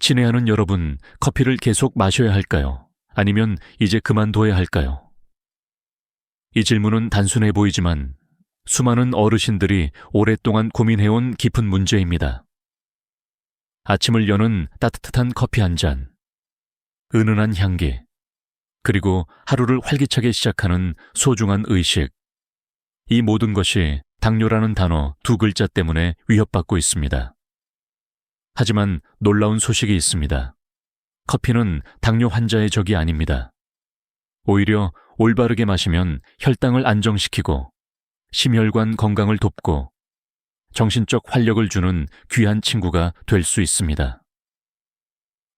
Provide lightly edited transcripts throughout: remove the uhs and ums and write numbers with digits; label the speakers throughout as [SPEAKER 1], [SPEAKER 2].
[SPEAKER 1] 친애하는 여러분, 커피를 계속 마셔야 할까요? 아니면 이제 그만둬야 할까요? 이 질문은 단순해 보이지만 수많은 어르신들이 오랫동안 고민해온 깊은 문제입니다. 아침을 여는 따뜻한 커피 한 잔, 은은한 향기, 그리고 하루를 활기차게 시작하는 소중한 의식. 이 모든 것이 당뇨라는 단어 두 글자 때문에 위협받고 있습니다. 하지만 놀라운 소식이 있습니다. 커피는 당뇨 환자의 적이 아닙니다. 오히려 올바르게 마시면 혈당을 안정시키고 심혈관 건강을 돕고 정신적 활력을 주는 귀한 친구가 될 수 있습니다.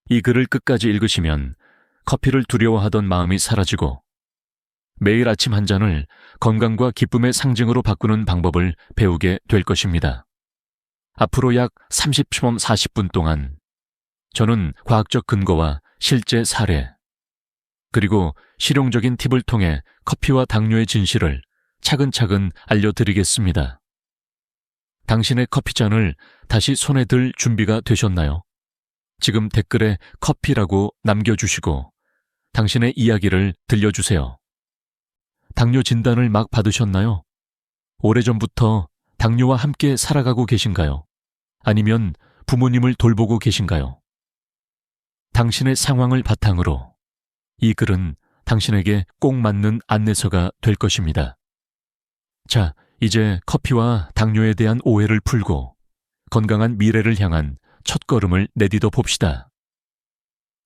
[SPEAKER 1] 이 글을 끝까지 읽으시면 커피를 두려워하던 마음이 사라지고 매일 아침 한 잔을 건강과 기쁨의 상징으로 바꾸는 방법을 배우게 될 것입니다. 앞으로 약 30분 40분 동안 저는 과학적 근거와 실제 사례, 그리고 실용적인 팁을 통해 커피와 당뇨의 진실을 차근차근 알려드리겠습니다. 당신의 커피잔을 다시 손에 들 준비가 되셨나요? 지금 댓글에 커피라고 남겨주시고 당신의 이야기를 들려주세요. 당뇨 진단을 막 받으셨나요? 오래전부터 당뇨와 함께 살아가고 계신가요? 아니면 부모님을 돌보고 계신가요? 당신의 상황을 바탕으로 이 글은 당신에게 꼭 맞는 안내서가 될 것입니다. 자, 이제 커피와 당뇨에 대한 오해를 풀고 건강한 미래를 향한 첫걸음을 내디뎌 봅시다.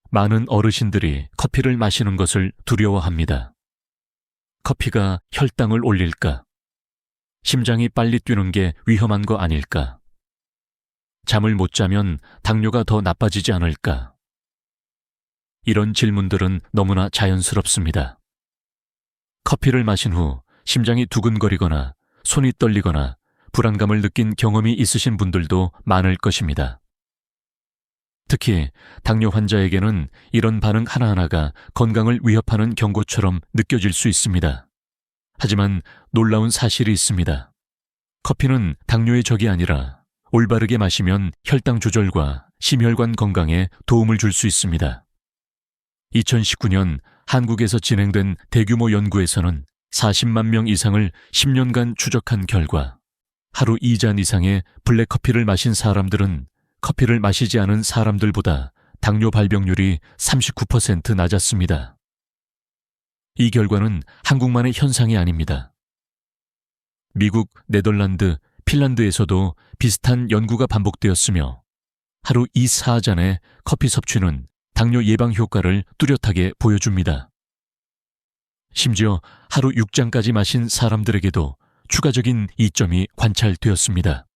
[SPEAKER 1] 많은 어르신들이 커피를 마시는 것을 두려워합니다. 커피가 혈당을 올릴까? 심장이 빨리 뛰는 게 위험한 거 아닐까? 잠을 못 자면 당뇨가 더 나빠지지 않을까? 이런 질문들은 너무나 자연스럽습니다. 커피를 마신 후 심장이 두근거리거나 손이 떨리거나 불안감을 느낀 경험이 있으신 분들도 많을 것입니다. 특히 당뇨 환자에게는 이런 반응 하나하나가 건강을 위협하는 경고처럼 느껴질 수 있습니다. 하지만 놀라운 사실이 있습니다. 커피는 당뇨의 적이 아니라 올바르게 마시면 혈당 조절과 심혈관 건강에 도움을 줄 수 있습니다. 2019년 한국에서 진행된 대규모 연구에서는 40만 명 이상을 10년간 추적한 결과 하루 2잔 이상의 블랙커피를 마신 사람들은 커피를 마시지 않은 사람들보다 당뇨 발병률이 39% 낮았습니다. 이 결과는 한국만의 현상이 아닙니다. 미국, 네덜란드, 핀란드에서도 비슷한 연구가 반복되었으며 하루 2~4잔의 커피 섭취는 당뇨 예방 효과를 뚜렷하게 보여줍니다. 심지어 하루 6잔까지 마신 사람들에게도 추가적인 이점이 관찰되었습니다.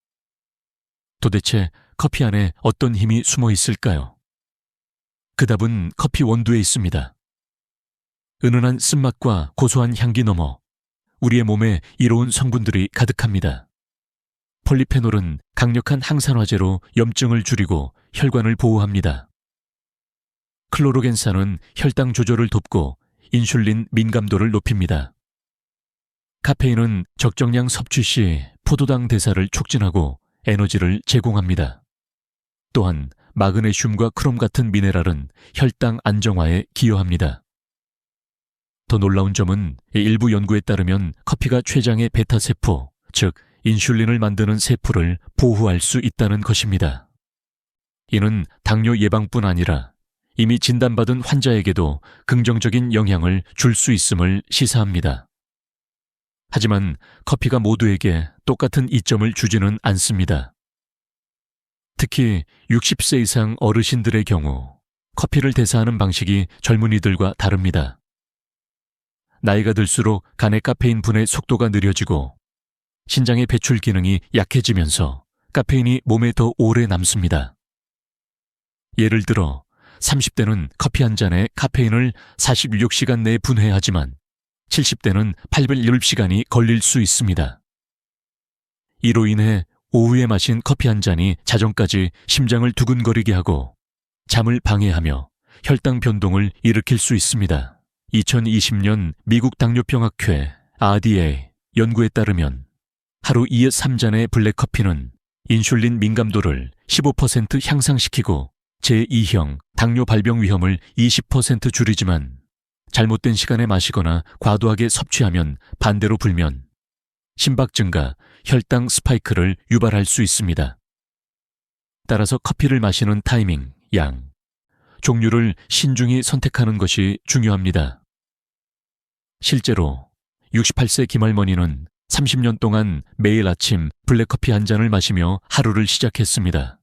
[SPEAKER 1] 도대체 커피 안에 어떤 힘이 숨어 있을까요? 그 답은 커피 원두에 있습니다. 은은한 쓴맛과 고소한 향기 너머 우리의 몸에 이로운 성분들이 가득합니다. 폴리페놀은 강력한 항산화제로 염증을 줄이고 혈관을 보호합니다. 클로로겐산은 혈당 조절을 돕고 인슐린 민감도를 높입니다. 카페인은 적정량 섭취 시 포도당 대사를 촉진하고 에너지를 제공합니다. 또한 마그네슘과 크롬 같은 미네랄은 혈당 안정화에 기여합니다. 더 놀라운 점은 일부 연구에 따르면 커피가 췌장의 베타세포, 즉 인슐린을 만드는 세포를 보호할 수 있다는 것입니다. 이는 당뇨 예방뿐 아니라 이미 진단받은 환자에게도 긍정적인 영향을 줄 수 있음을 시사합니다. 하지만 커피가 모두에게 똑같은 이점을 주지는 않습니다. 특히 60세 이상 어르신들의 경우 커피를 대사하는 방식이 젊은이들과 다릅니다. 나이가 들수록 간의 카페인 분해 속도가 느려지고 신장의 배출 기능이 약해지면서 카페인이 몸에 더 오래 남습니다. 예를 들어 30대는 커피 한 잔에 카페인을 46시간 내에 분해하지만 70대는 810시간이 걸릴 수 있습니다. 이로 인해 오후에 마신 커피 한 잔이 자정까지 심장을 두근거리게 하고 잠을 방해하며 혈당 변동을 일으킬 수 있습니다. 2020년 미국 당뇨병학회 RDA 연구에 따르면 하루 2~3잔의 블랙커피는 인슐린 민감도를 15% 향상시키고 제2형 당뇨 발병 위험을 20% 줄이지만 잘못된 시간에 마시거나 과도하게 섭취하면 반대로 불면 심박 증가, 혈당 스파이크를 유발할 수 있습니다. 따라서 커피를 마시는 타이밍, 양, 종류를 신중히 선택하는 것이 중요합니다. 실제로 68세 김할머니는 30년 동안 매일 아침 블랙커피 한 잔을 마시며 하루를 시작했습니다.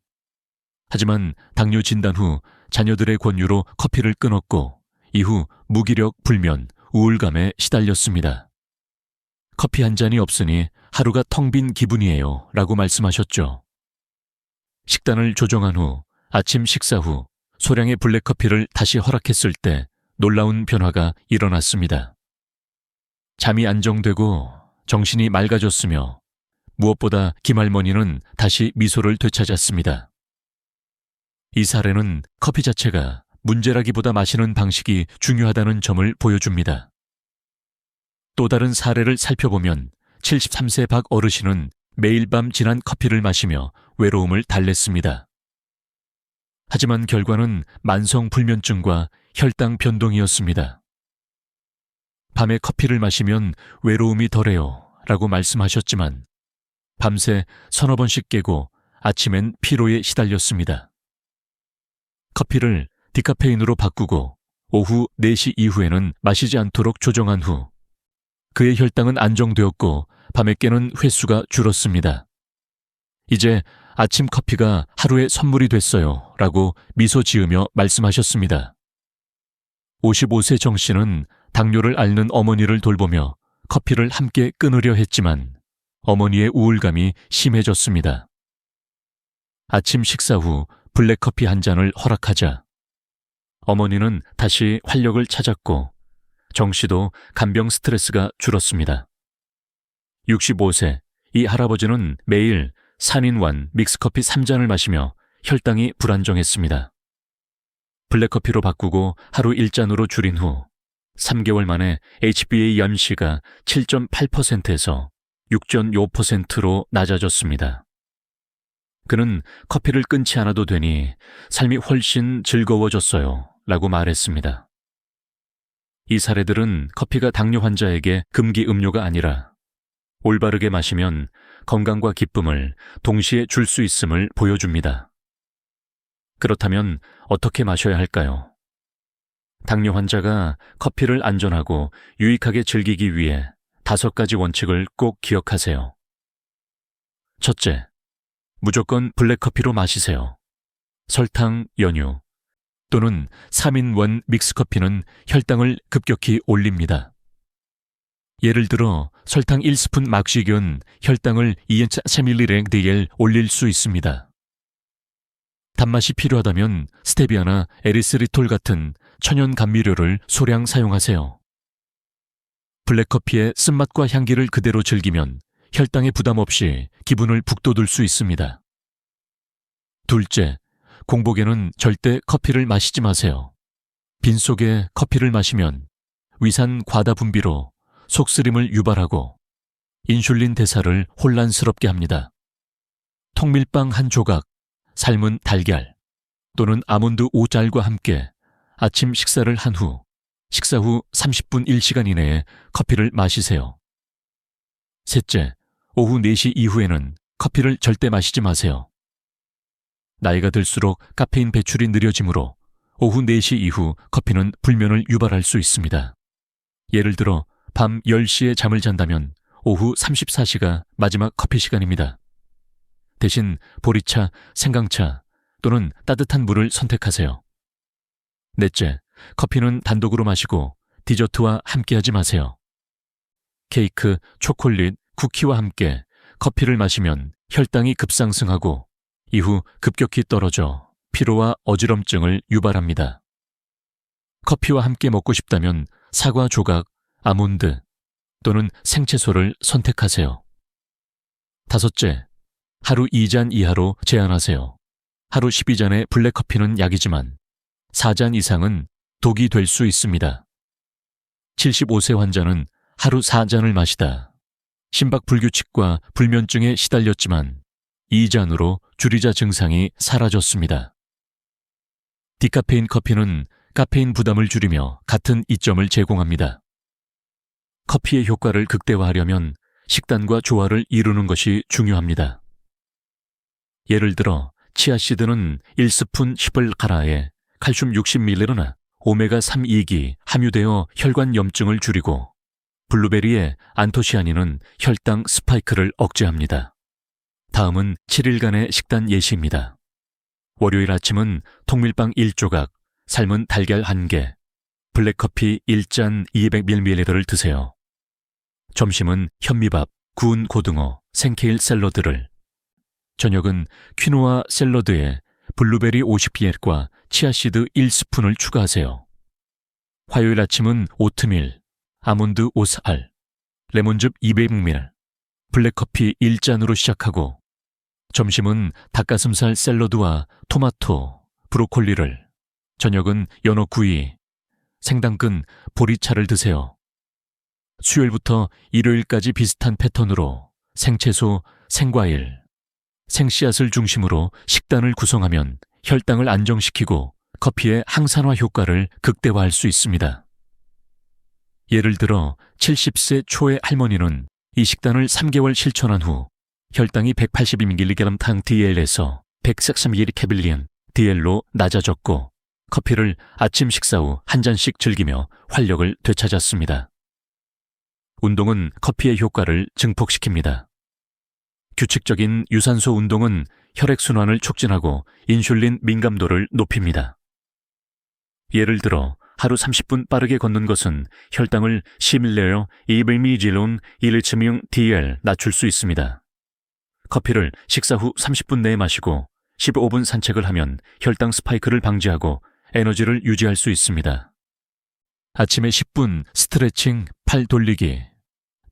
[SPEAKER 1] 하지만 당뇨 진단 후 자녀들의 권유로 커피를 끊었고 이후 무기력, 불면, 우울감에 시달렸습니다. 커피 한 잔이 없으니 하루가 텅 빈 기분이에요 라고 말씀하셨죠. 식단을 조정한 후 아침 식사 후 소량의 블랙커피를 다시 허락했을 때 놀라운 변화가 일어났습니다. 잠이 안정되고 정신이 맑아졌으며 무엇보다 김할머니는 다시 미소를 되찾았습니다. 이 사례는 커피 자체가 문제라기보다 마시는 방식이 중요하다는 점을 보여줍니다. 또 다른 사례를 살펴보면 73세 박 어르신은 매일 밤 진한 커피를 마시며 외로움을 달랬습니다. 하지만 결과는 만성 불면증과 혈당 변동이었습니다. 밤에 커피를 마시면 외로움이 덜해요 라고 말씀하셨지만 밤새 서너 번씩 깨고 아침엔 피로에 시달렸습니다. 커피를 디카페인으로 바꾸고 오후 4시 이후에는 마시지 않도록 조정한 후 그의 혈당은 안정되었고 밤에 깨는 횟수가 줄었습니다. 이제 아침 커피가 하루의 선물이 됐어요 라고 미소 지으며 말씀하셨습니다. 55세 정 씨는 당뇨를 앓는 어머니를 돌보며 커피를 함께 끊으려 했지만 어머니의 우울감이 심해졌습니다. 아침 식사 후 블랙커피 한 잔을 허락하자 어머니는 다시 활력을 찾았고 정 씨도 간병 스트레스가 줄었습니다. 65세 이 할아버지는 매일 산인완 믹스커피 3잔을 마시며 혈당이 불안정했습니다. 블랙커피로 바꾸고 하루 1잔으로 줄인 후 3개월 만에 HbA1c가 7.8%에서 6.5%로 낮아졌습니다. 그는 커피를 끊지 않아도 되니 삶이 훨씬 즐거워졌어요 라고 말했습니다. 이 사례들은 커피가 당뇨 환자에게 금기 음료가 아니라 올바르게 마시면 건강과 기쁨을 동시에 줄 수 있음을 보여줍니다. 그렇다면 어떻게 마셔야 할까요? 당뇨 환자가 커피를 안전하고 유익하게 즐기기 위해 5가지 원칙을 꼭 기억하세요. 첫째, 무조건 블랙커피로 마시세요. 설탕, 연유 또는 3인원 믹스커피는 혈당을 급격히 올립니다. 예를 들어 설탕 1스푼 막식은 혈당을 2.4mg/dl 올릴 수 있습니다. 단맛이 필요하다면 스테비아나 에리스리톨 같은 천연 감미료를 소량 사용하세요. 블랙커피의 쓴맛과 향기를 그대로 즐기면 혈당에 부담 없이 기분을 북돋을 수 있습니다. 둘째, 공복에는 절대 커피를 마시지 마세요. 빈속에 커피를 마시면 위산 과다 분비로 속쓰림을 유발하고 인슐린 대사를 혼란스럽게 합니다. 통밀빵 한 조각, 삶은 달걀 또는 아몬드 5짤과 함께 아침 식사를 한 후 식사 후 30분 1시간 이내에 커피를 마시세요. 셋째, 오후 4시 이후에는 커피를 절대 마시지 마세요. 나이가 들수록 카페인 배출이 느려지므로 오후 4시 이후 커피는 불면을 유발할 수 있습니다. 예를 들어 밤 10시에 잠을 잔다면 오후 34시가 마지막 커피 시간입니다. 대신 보리차, 생강차 또는 따뜻한 물을 선택하세요. 넷째, 커피는 단독으로 마시고 디저트와 함께하지 마세요. 케이크, 초콜릿, 쿠키와 함께 커피를 마시면 혈당이 급상승하고 이후 급격히 떨어져 피로와 어지럼증을 유발합니다. 커피와 함께 먹고 싶다면 사과 조각, 아몬드 또는 생채소를 선택하세요. 다섯째, 하루 2잔 이하로 제한하세요. 하루 12잔의 블랙커피는 약이지만 4잔 이상은 독이 될 수 있습니다. 75세 환자는 하루 4잔을 마시다 심박 불규칙과 불면증에 시달렸지만 2잔으로 줄이자 증상이 사라졌습니다. 디카페인 커피는 카페인 부담을 줄이며 같은 이점을 제공합니다. 커피의 효과를 극대화하려면 식단과 조화를 이루는 것이 중요합니다. 예를 들어 치아씨드는 1스푼 10을 가라에 칼슘 60mg나 오메가3 이기 함유되어 혈관 염증을 줄이고 블루베리의 안토시아닌은 혈당 스파이크를 억제합니다. 다음은 7일간의 식단 예시입니다. 월요일 아침은 통밀빵 1조각, 삶은 달걀 1개, 블랙커피 1잔 200ml를 드세요. 점심은 현미밥, 구운 고등어, 생케일 샐러드를, 저녁은 퀴노아 샐러드에 블루베리 50g과 치아씨드 1스푼을 추가하세요. 화요일 아침은 오트밀, 아몬드 5알, 레몬즙 200ml, 블랙커피 1잔으로 시작하고 점심은 닭가슴살 샐러드와 토마토, 브로콜리를, 저녁은 연어 구이, 생당근, 보리차를 드세요. 수요일부터 일요일까지 비슷한 패턴으로 생채소, 생과일, 생씨앗을 중심으로 식단을 구성하면 혈당을 안정시키고 커피의 항산화 효과를 극대화할 수 있습니다. 예를 들어 70세 초의 할머니는 이 식단을 3개월 실천한 후 혈당이 182mg 당 DL에서 133mg DL로 낮아졌고 커피를 아침 식사 후 한 잔씩 즐기며 활력을 되찾았습니다. 운동은 커피의 효과를 증폭시킵니다. 규칙적인 유산소 운동은 혈액순환을 촉진하고 인슐린 민감도를 높입니다. 예를 들어 하루 30분 빠르게 걷는 것은 혈당을 10ml 200mg 일리치명 DL 낮출 수 있습니다. 커피를 식사 후 30분 내에 마시고 15분 산책을 하면 혈당 스파이크를 방지하고 에너지를 유지할 수 있습니다. 아침에 10분 스트레칭, 팔 돌리기,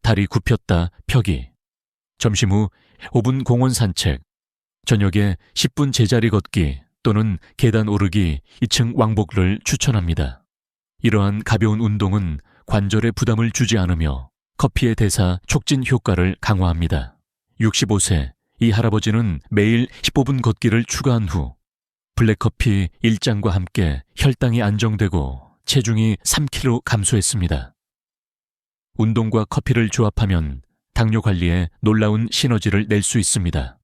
[SPEAKER 1] 다리 굽혔다 펴기, 점심 후 5분 공원 산책, 저녁에 10분 제자리 걷기 또는 계단 오르기 2층 왕복을 추천합니다. 이러한 가벼운 운동은 관절에 부담을 주지 않으며 커피의 대사 촉진 효과를 강화합니다. 65세 이 할아버지는 매일 15분 걷기를 추가한 후 블랙커피 1잔과 함께 혈당이 안정되고 체중이 3kg 감소했습니다. 운동과 커피를 조합하면 당뇨 관리에 놀라운 시너지를 낼 수 있습니다.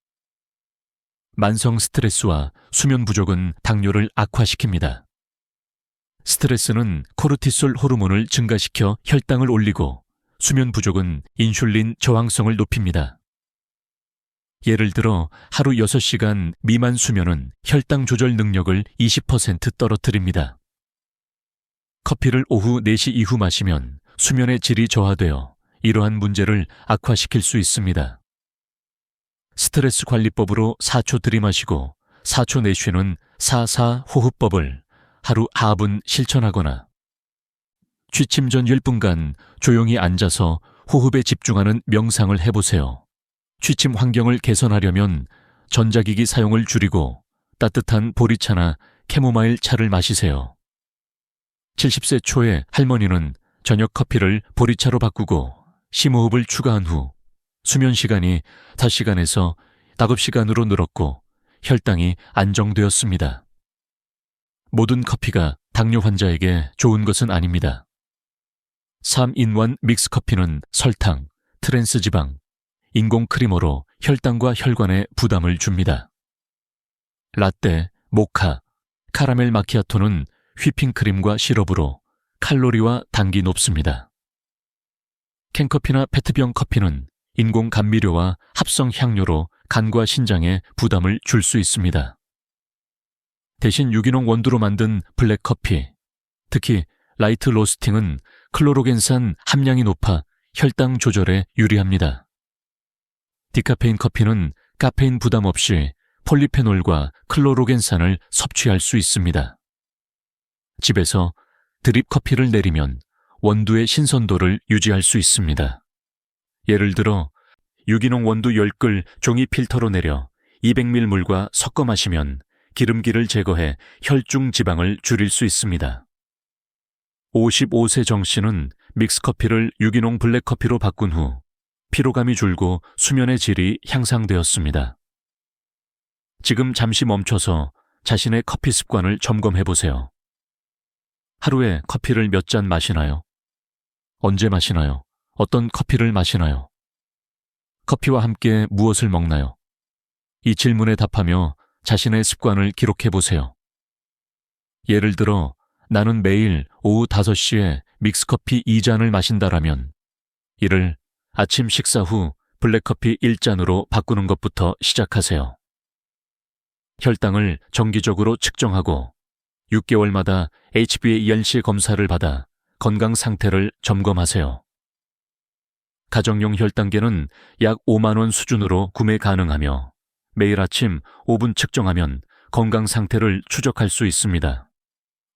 [SPEAKER 1] 만성 스트레스와 수면 부족은 당뇨를 악화시킵니다. 스트레스는 코르티솔 호르몬을 증가시켜 혈당을 올리고 수면 부족은 인슐린 저항성을 높입니다. 예를 들어 하루 6시간 미만 수면은 혈당 조절 능력을 20% 떨어뜨립니다. 커피를 오후 4시 이후 마시면 수면의 질이 저하되어 이러한 문제를 악화시킬 수 있습니다. 스트레스 관리법으로 4초 들이마시고 4초 내쉬는 4-4 호흡법을 하루 4분 실천하거나 취침 전 10분간 조용히 앉아서 호흡에 집중하는 명상을 해보세요. 취침 환경을 개선하려면 전자기기 사용을 줄이고 따뜻한 보리차나 캐모마일 차를 마시세요. 70세 초의 할머니는 저녁 커피를 보리차로 바꾸고 심호흡을 추가한 후 수면 시간이 5시간에서 5시간으로 늘었고 혈당이 안정되었습니다. 모든 커피가 당뇨 환자에게 좋은 것은 아닙니다. 3인원 믹스커피는 설탕, 트랜스지방, 인공 크리머로 혈당과 혈관에 부담을 줍니다. 라떼, 모카, 카라멜 마키아토는 휘핑크림과 시럽으로 칼로리와 당이 높습니다. 캔커피나 페트병 커피는 인공 감미료와 합성 향료로 간과 신장에 부담을 줄 수 있습니다. 대신 유기농 원두로 만든 블랙커피, 특히 라이트 로스팅은 클로로겐산 함량이 높아 혈당 조절에 유리합니다. 디카페인 커피는 카페인 부담 없이 폴리페놀과 클로로겐산을 섭취할 수 있습니다. 집에서 드립 커피를 내리면 원두의 신선도를 유지할 수 있습니다. 예를 들어 유기농 원두 10끌 종이 필터로 내려 200ml 물과 섞어 마시면 기름기를 제거해 혈중 지방을 줄일 수 있습니다. 55세 정 씨는 믹스커피를 유기농 블랙커피로 바꾼 후 피로감이 줄고 수면의 질이 향상되었습니다. 지금 잠시 멈춰서 자신의 커피 습관을 점검해 보세요. 하루에 커피를 몇 잔 마시나요? 언제 마시나요? 어떤 커피를 마시나요? 커피와 함께 무엇을 먹나요? 이 질문에 답하며 자신의 습관을 기록해 보세요. 예를 들어 나는 매일 오후 5시에 믹스커피 2잔을 마신다라면 이를 아침 식사 후 블랙커피 1잔으로 바꾸는 것부터 시작하세요. 혈당을 정기적으로 측정하고 6개월마다 HbA1c 검사를 받아 건강 상태를 점검하세요. 가정용 혈당계는 약 5만 원 수준으로 구매 가능하며 매일 아침 5분 측정하면 건강 상태를 추적할 수 있습니다.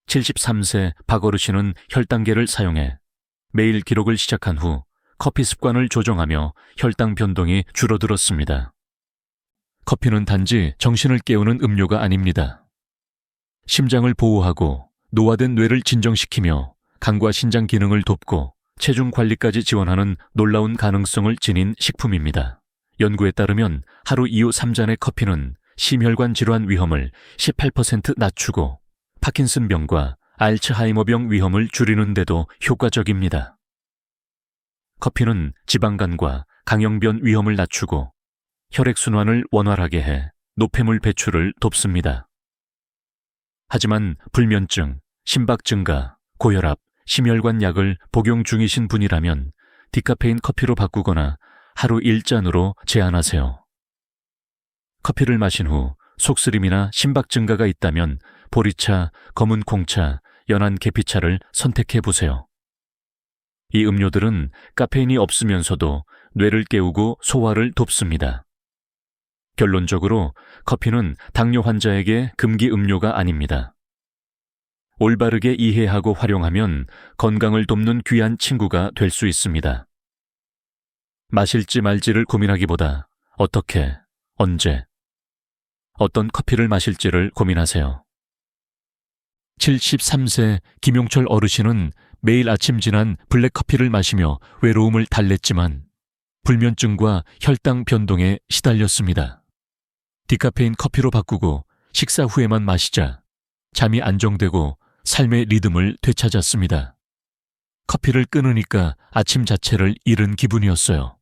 [SPEAKER 1] 73세 박 어르신은 혈당계를 사용해 매일 기록을 시작한 후 커피 습관을 조정하며 혈당 변동이 줄어들었습니다. 커피는 단지 정신을 깨우는 음료가 아닙니다. 심장을 보호하고 노화된 뇌를 진정시키며 간과 신장 기능을 돕고 체중 관리까지 지원하는 놀라운 가능성을 지닌 식품입니다. 연구에 따르면 하루 이후 3잔의 커피는 심혈관 질환 위험을 18% 낮추고 파킨슨병과 알츠하이머병 위험을 줄이는 데도 효과적입니다. 커피는 지방간과 강형변 위험을 낮추고 혈액순환을 원활하게 해 노폐물 배출을 돕습니다. 하지만 불면증, 심박 증가, 고혈압, 심혈관 약을 복용 중이신 분이라면 디카페인 커피로 바꾸거나 하루 1잔으로 제한하세요. 커피를 마신 후 속쓰림이나 심박 증가가 있다면 보리차, 검은 콩차, 연한 계피차를 선택해 보세요. 이 음료들은 카페인이 없으면서도 뇌를 깨우고 소화를 돕습니다. 결론적으로 커피는 당뇨 환자에게 금기 음료가 아닙니다. 올바르게 이해하고 활용하면 건강을 돕는 귀한 친구가 될 수 있습니다. 마실지 말지를 고민하기보다 어떻게, 언제, 어떤 커피를 마실지를 고민하세요. 73세 김용철 어르신은 매일 아침 진한 블랙커피를 마시며 외로움을 달랬지만 불면증과 혈당 변동에 시달렸습니다. 디카페인 커피로 바꾸고 식사 후에만 마시자 잠이 안정되고 삶의 리듬을 되찾았습니다. 커피를 끊으니까 아침 자체를 잃은 기분이었어요.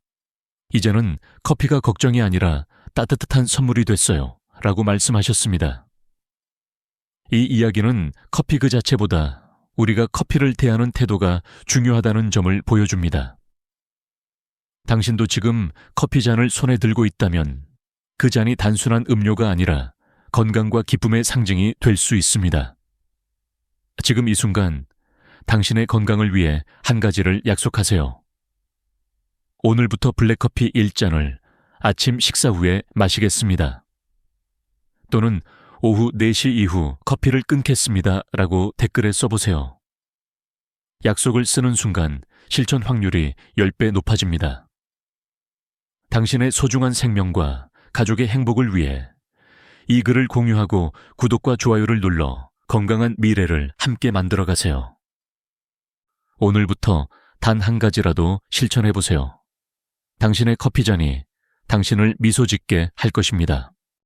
[SPEAKER 1] 이제는 커피가 걱정이 아니라 따뜻한 선물이 됐어요. 라고 말씀하셨습니다. 이 이야기는 커피 그 자체보다 우리가 커피를 대하는 태도가 중요하다는 점을 보여줍니다. 당신도 지금 커피 잔을 손에 들고 있다면 그 잔이 단순한 음료가 아니라 건강과 기쁨의 상징이 될 수 있습니다. 지금 이 순간 당신의 건강을 위해 한 가지를 약속하세요. 오늘부터 블랙커피 1잔을 아침 식사 후에 마시겠습니다. 또는 오후 4시 이후 커피를 끊겠습니다. 라고 댓글에 써보세요. 약속을 쓰는 순간 실천 확률이 10배 높아집니다. 당신의 소중한 생명과 가족의 행복을 위해 이 글을 공유하고 구독과 좋아요를 눌러 건강한 미래를 함께 만들어 가세요. 오늘부터 단 한 가지라도 실천해 보세요. 당신의 커피잔이 당신을 미소 짓게 할 것입니다.